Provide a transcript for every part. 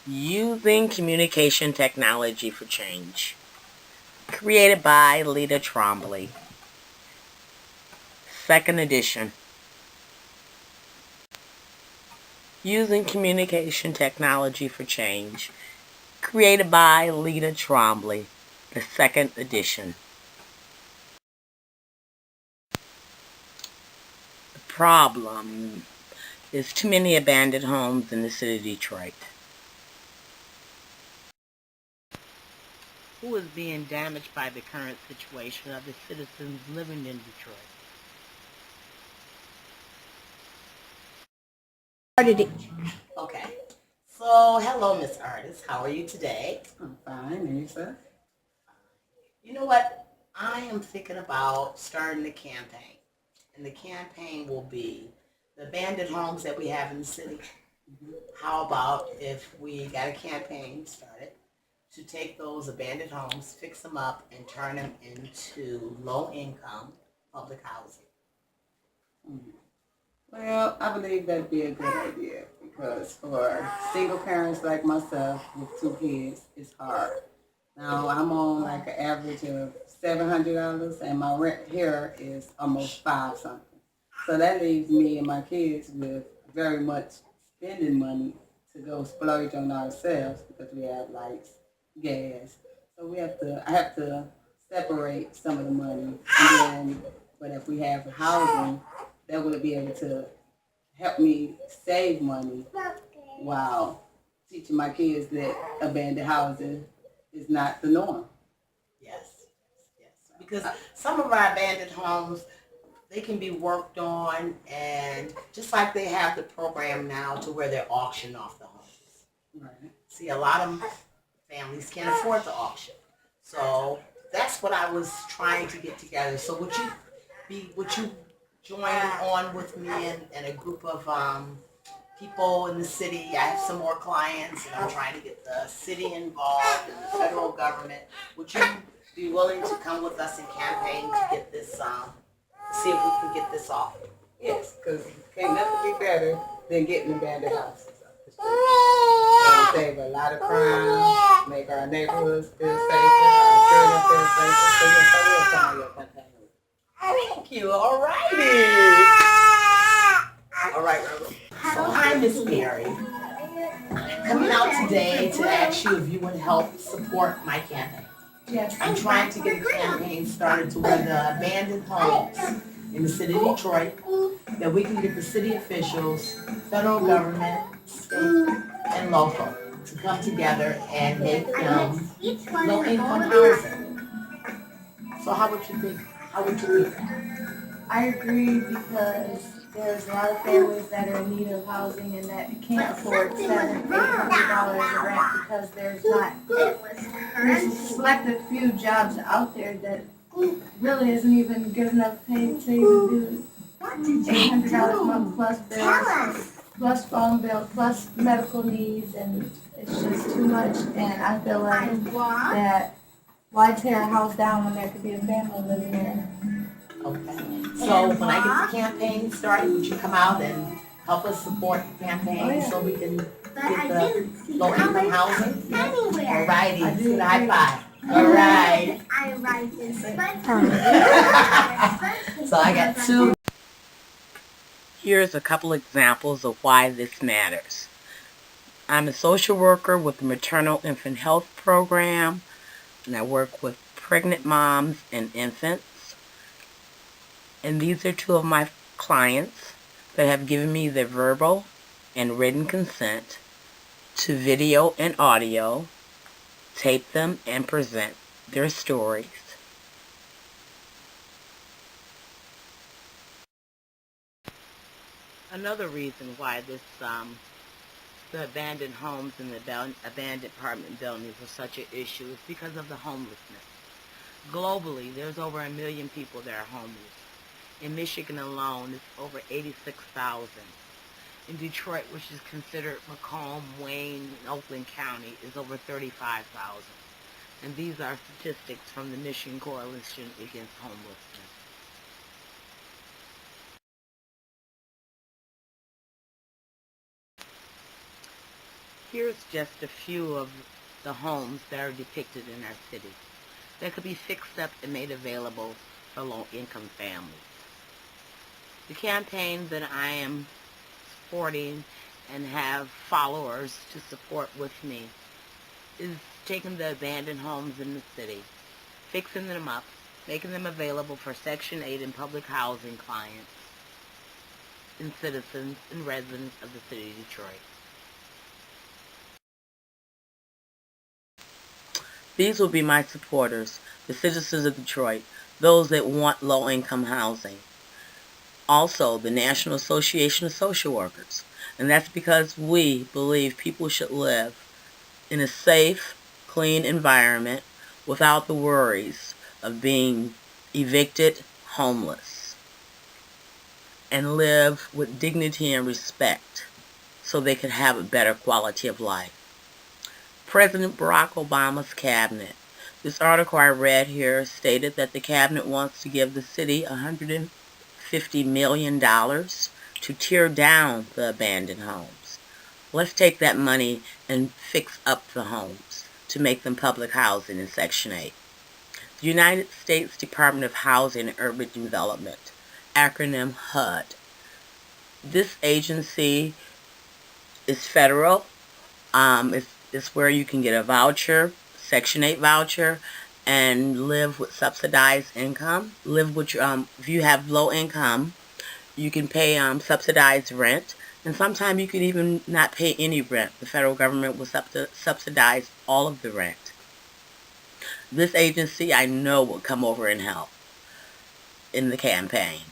Using Communication Technology for Change. Created by Lita Trombley. Second edition. Using Communication Technology for Change. Created by Lita Trombley. The second edition. The problem is too many abandoned homes in the city of Detroit. Who is being damaged by the current situation of the citizens living in Detroit? Okay. So, hello, Miss Artist. How are you today? I'm fine, and you, sir? You know what? I am thinking about starting a campaign. And the campaign will be the abandoned homes that we have in the city. How about if we got a campaign started to take those abandoned homes, fix them up, and turn them into low-income public housing? Well, I believe that'd be a good idea because for single parents like myself with two kids, it's hard. Now I'm on like an average of $700, and my rent here is almost five something. So that leaves me and my kids with very much spending money to go splurge on ourselves because we have lights, gas. So I have to separate some of the money, and then, but if we have housing, that would be able to help me save money while teaching my kids that abandoned housing is not the norm. Yes, yes. Because some of our abandoned homes, they can be worked on, and just like they have the program now to where they're auctioning off the homes. Right. See, a lot of families can't afford the auction. So that's what I was trying to get together. So would you join on with me and a group of people in the city? I have some more clients, and I'm trying to get the city involved and the federal government. Would you be willing to come with us and campaign to get this, see if we can get this off? Yes, because can't nothing be better than getting abandoned houses. It'll save a lot of crime, make our neighborhoods feel safer, our children feel safer. So yes, I will come on your campaign. Thank you. All righty. All right, Robert. So I'm Miss Mary. I'm coming out today to ask you if you would help support my campaign. Yes. I'm trying to get a campaign started to where the abandoned homes in the city of Detroit, that we can get the city officials, federal government, state, and local to come together and make them low-income housing. So how would you think? How would you think that? I agree because there's a lot of families that are in need of housing and that can't afford $700-800 of rent because there's a selected few jobs out there that really isn't even good enough pay to even do $800 a month plus bills, plus phone bill, plus medical needs, and it's just too much. And I feel like that why tear a house down when there could be a family living there? Okay. So when I get the campaign started, would you come out and help us support the campaign so we can get the low-income housing? All righty. Let's get a high five. All right. So I got two. Here's a couple examples of why this matters. I'm a social worker with the Maternal Infant Health Program, and I work with pregnant moms and infants. And these are two of my clients that have given me their verbal and written consent to video and audio, tape them, and present their stories. Another reason why the abandoned homes and the abandoned apartment buildings are such an issue is because of the homelessness. Globally, there's over 1 million people that are homeless. In Michigan alone, it's over 86,000. In Detroit, which is considered Macomb, Wayne, and Oakland County, is over 35,000. And these are statistics from the Michigan Coalition Against Homelessness. Here's just a few of the homes that are depicted in our city that could be fixed up and made available for low-income families. The campaign that I am supporting and have followers to support with me is taking the abandoned homes in the city, fixing them up, making them available for Section 8 and public housing clients and citizens and residents of the city of Detroit. These will be my supporters, the citizens of Detroit, those that want low-income housing. Also, the National Association of Social Workers. And that's because we believe people should live in a safe, clean environment without the worries of being evicted, homeless, and live with dignity and respect so they can have a better quality of life. President Barack Obama's cabinet. This article I read here stated that the cabinet wants to give the city $150 million to tear down the abandoned homes. Let's take that money and fix up the homes to make them public housing in Section 8. The United States Department of Housing and Urban Development, acronym HUD. This agency is federal. It's where you can get a voucher, Section 8 voucher, and live with subsidized income. If you have low income, you can pay subsidized rent, and sometimes you could even not pay any rent. The federal government will subsidize all of the rent. This agency I know will come over and help in the campaign.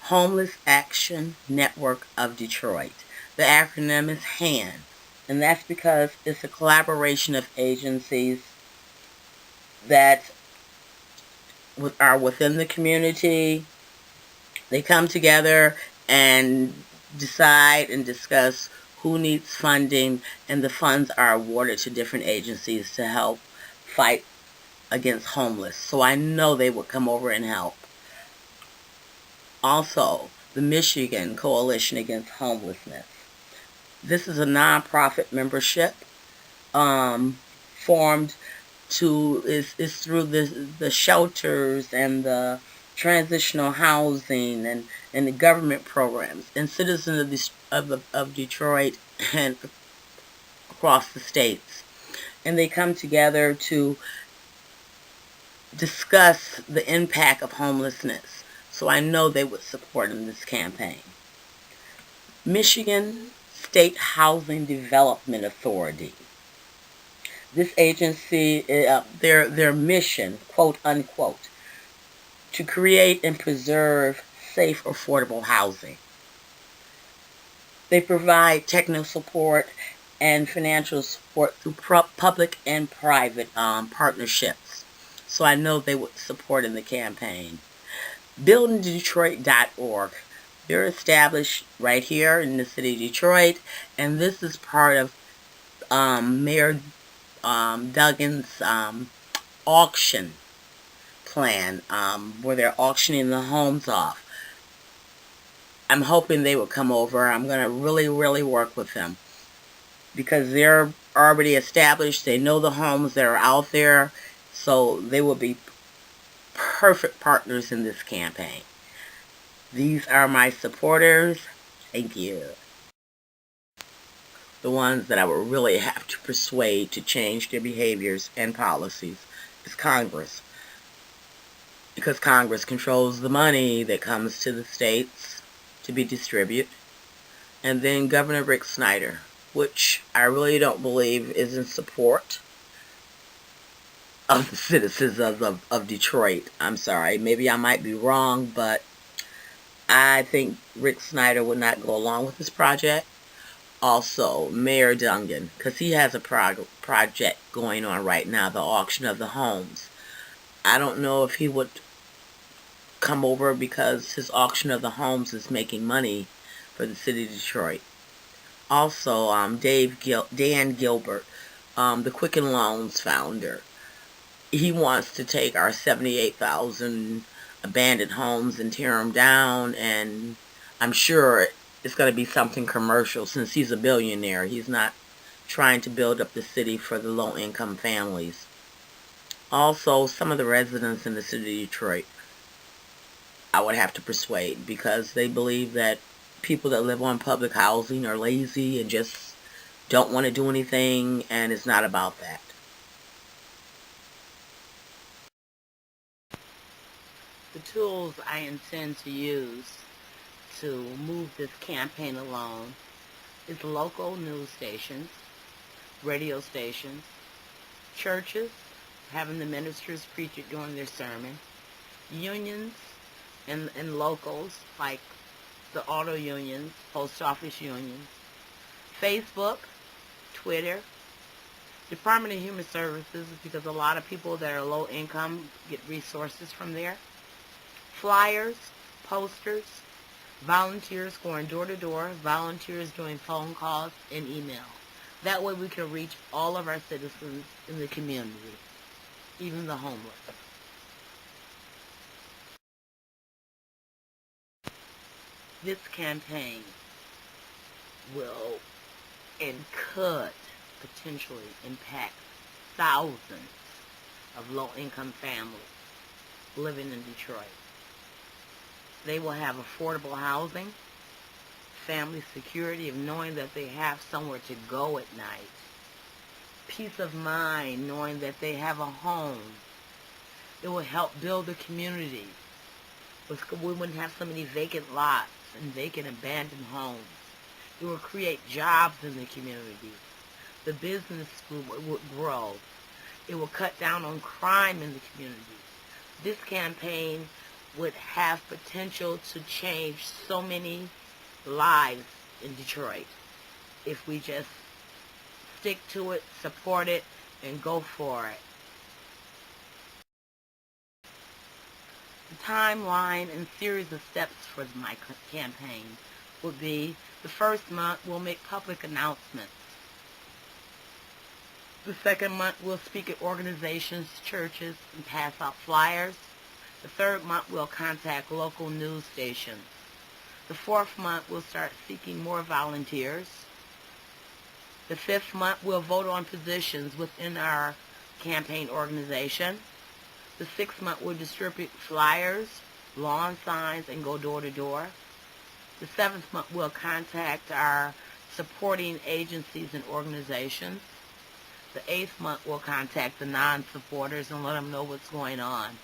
Homeless Action Network of Detroit. The acronym is HAND, and that's because it's a collaboration of agencies that are within the community. They come together and decide and discuss who needs funding, and the funds are awarded to different agencies to help fight against homeless. So I know they would come over and help. Also, the Michigan Coalition Against Homelessness. This is a nonprofit membership formed is through the shelters and the transitional housing and the government programs and citizens of Detroit and across the states. And they come together to discuss the impact of homelessness. So I know they would support in this campaign. Michigan State Housing Development Authority. This agency, their mission, quote unquote, to create and preserve safe, affordable housing. They provide technical support and financial support through public and private partnerships. So I know they would support in the campaign. BuildingDetroit.org. They're established right here in the city of Detroit, and this is part of Mayor Duggan's auction plan, where they're auctioning the homes off. I'm hoping they will come over. I'm going to really, really work with them because they're already established. They know the homes that are out there, so they will be perfect partners in this campaign. These are my supporters. Thank you. The ones that I would really have to persuade to change their behaviors and policies is Congress. Because Congress controls the money that comes to the states to be distributed. And then Governor Rick Snyder, which I really don't believe is in support of the citizens of Detroit. I'm sorry, maybe I might be wrong, but I think Rick Snyder would not go along with this project. Also, Mayor Duggan, because he has a project going on right now, the auction of the homes. I don't know if he would come over because his auction of the homes is making money for the city of Detroit. Also, Dan Gilbert, the Quicken Loans founder. He wants to take our 78,000 abandoned homes and tear them down, and I'm sure it's going to be something commercial since he's a billionaire. He's not trying to build up the city for the low-income families. Also, some of the residents in the city of Detroit, I would have to persuade because they believe that people that live on public housing are lazy and just don't want to do anything, and it's not about that. The tools I intend to use to move this campaign along is local news stations, radio stations, churches, having the ministers preach it during their sermon, unions and locals like the auto unions, post office unions, Facebook, Twitter, Department of Human Services, because a lot of people that are low income get resources from there, flyers, posters, volunteers going door to door, volunteers doing phone calls and email. That way we can reach all of our citizens in the community, even the homeless. This campaign will and could potentially impact thousands of low-income families living in Detroit. They will have affordable housing, family security of knowing that they have somewhere to go at night, peace of mind knowing that they have a home. It will help build a community. We wouldn't have so many vacant lots and vacant abandoned homes. It will create jobs in the community. The business would grow. It will cut down on crime in the community. This campaign would have potential to change so many lives in Detroit if we just stick to it, support it, and go for it. The timeline and series of steps for my campaign would be: the first month we'll make public announcements. The second month we'll speak at organizations, churches, and pass out flyers. The third month we'll contact local news stations. The fourth month we'll start seeking more volunteers. The fifth month we'll vote on positions within our campaign organization. The sixth month we'll distribute flyers, lawn signs, and go door to door. The seventh month we'll contact our supporting agencies and organizations. The eighth month we'll contact the non-supporters and let them know what's going on.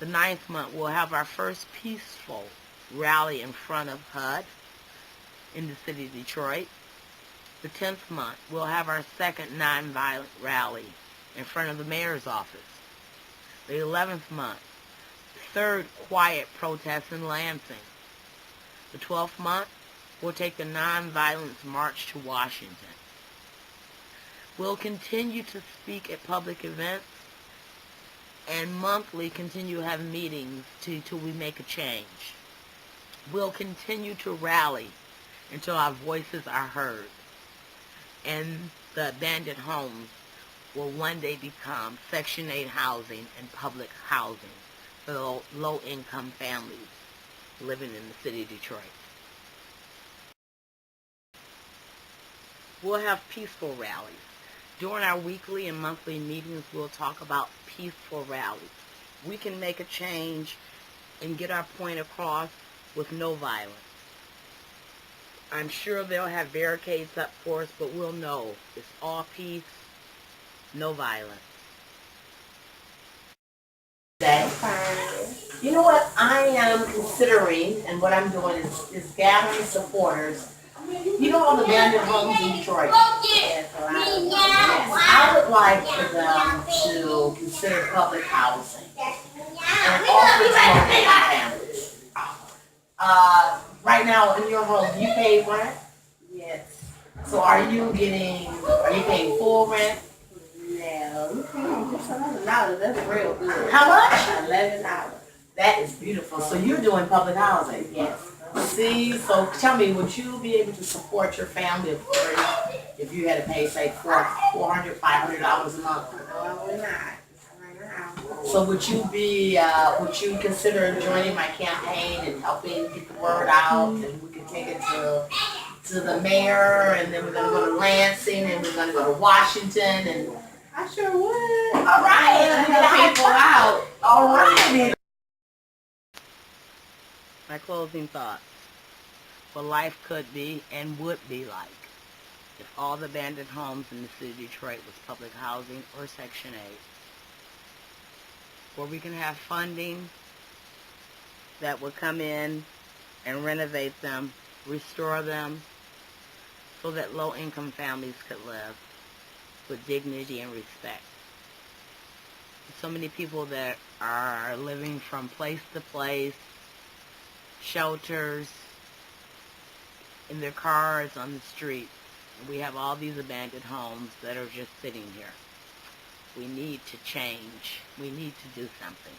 The ninth month we'll have our first peaceful rally in front of HUD in the city of Detroit. The 10th month we'll have our second nonviolent rally in front of the mayor's office. The 11th month, third quiet protest in Lansing. The 12th month, we'll take the nonviolence march to Washington. We'll continue to speak at public events and monthly continue to have meetings till we make a change. We'll continue to rally until our voices are heard. And the abandoned homes will one day become Section 8 housing and public housing for low-income families living in the city of Detroit. We'll have peaceful rallies. During our weekly and monthly meetings, we'll talk about peaceful rallies. We can make a change and get our point across with no violence. I'm sure they'll have barricades up for us, but we'll know it's all peace, no violence. You know what I am considering, and what I'm doing is gathering supporters. You know all the abandoned homes in Detroit? Yes, I would like for them to consider public housing and offer to families. Right now in your home, do you pay rent? Yes. So are you paying full rent? No, you paying just $11. That's real good. How much? $11. That is beautiful. So you're doing public housing? Yes. See, so tell me, would you be able to support your family if you had to pay, say, $400, $500 a month? No, I would not. Right now. So would you consider joining my campaign and helping get the word out, and we can take it to to the mayor, and then we're gonna go to Lansing, and we're gonna go to Washington, and I sure would. all right, Help people out. all right. My closing thoughts. What life could be and would be like if all the abandoned homes in the city of Detroit was public housing or Section 8. Where we can have funding that would come in and renovate them, restore them, so that low-income families could live with dignity and respect. So many people that are living from place to place, shelters, in their cars, on the streets. We have all these abandoned homes that are just sitting here. We need to change. We need to do something.